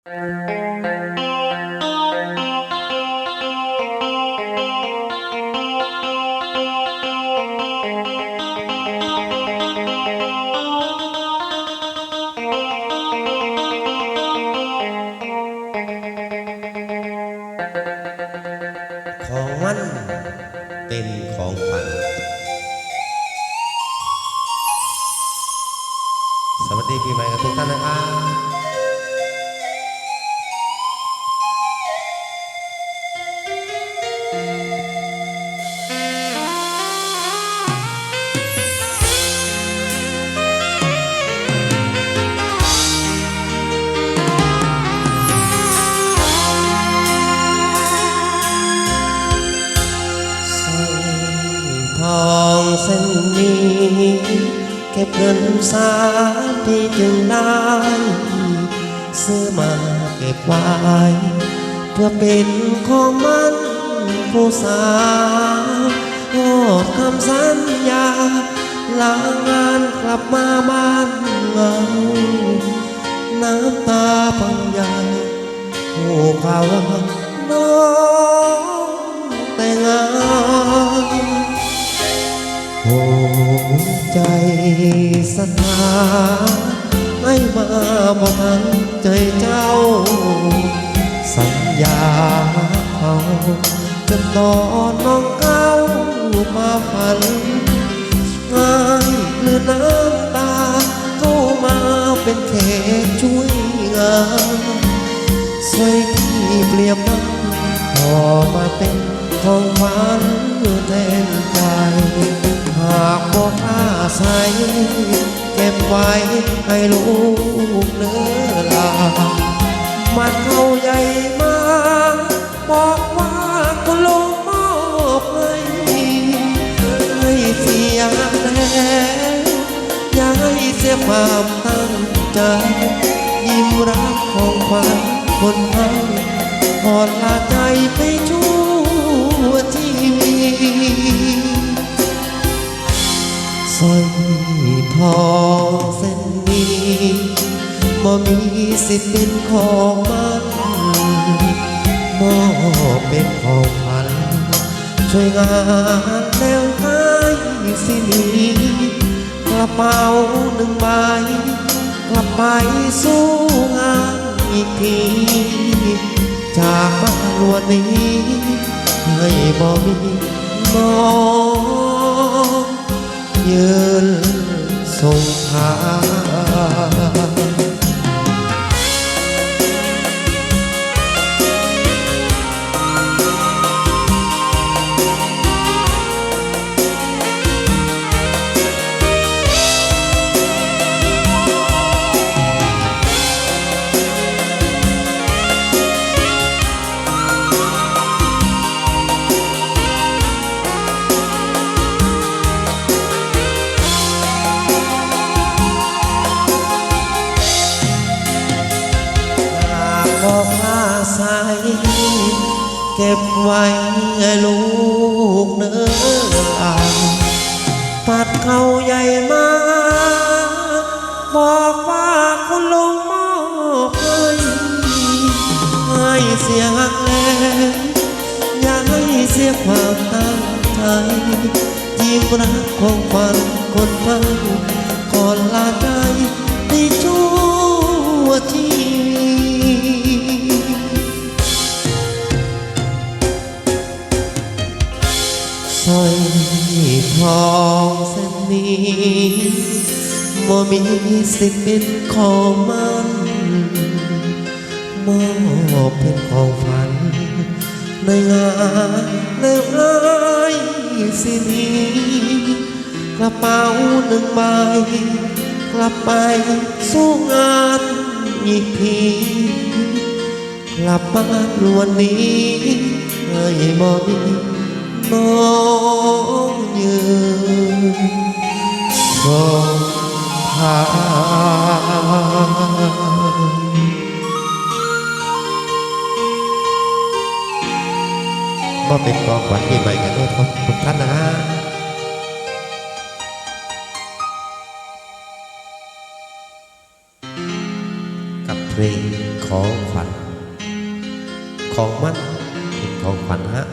ของมันเป็นของขวัญสวัสดีปีใหม่กับทุกท่านนะครับทองเส้นนี้เก็บเงิน3 ปีจึงได้ซื้อมาเก็บไว้เพื่อเป็นของมันผู้สาวโอ้คำสัญญาลางานกลับมาบ้านเงาน้ำตาพังใหญ่ผู้ข่าวน้องแต่งงานหัวใจสถานให้มาบอกทันใจเจ้าสัญญาเขาจนตอนน้องเข้ามาฝันง่ายหรือน้ำตาเข้ามาเป็นแขกช่วยงานสวยที่เปลี่ยนมันพอมาเป็นของขวัญแทนใจหากบอกอาศัยเก็บไว้ให้ลูกเนื้อลามันเขาใหญ่มาบอกว่าคุณลุงมอบให้เสียแล้วอย่าให้เสียความตั้งใจยิ้มรักของขวัญคนให้พอลาใจไปชั่วชีวิตสร้อยทองเส้นนี้บ่มีสิทธิ์เป็นของมันมอบเป็นของขวัญช่วยงานแล้วใช้สินี้กระเป๋า1 ใบกลับไปสู้งานอีกทีจากบ้านรวนนี้ให้บ่มีน้องยืนส่งทางบอกอาศัยเก็บไว้ให้ลูกเนื้อปัดเขาใหญ่มาบอกว่าคุณลุงมอบให้เสียหักแล้วอย่าให้เสียความตั้งใจยิ้มรักของฝันคนฟังก่อนลาใจที่ชั่วชีสร้อยทองเส้นนี้บ่มีสิทธิ์เป็นของมันมอบเป็นของฝันในงานแล้วไอ้สินี้กระเป๋า1 ใบกลับไปสู้งานอีกทีกลับบ้านวันนี้ให้บ่มีน้องยืนส่งทางมาเป็นกองขวัญปีใหม่กันด้วยทุกท่านนะกับเพลงข ของขวัญของมันเป็นของขวัญฮะ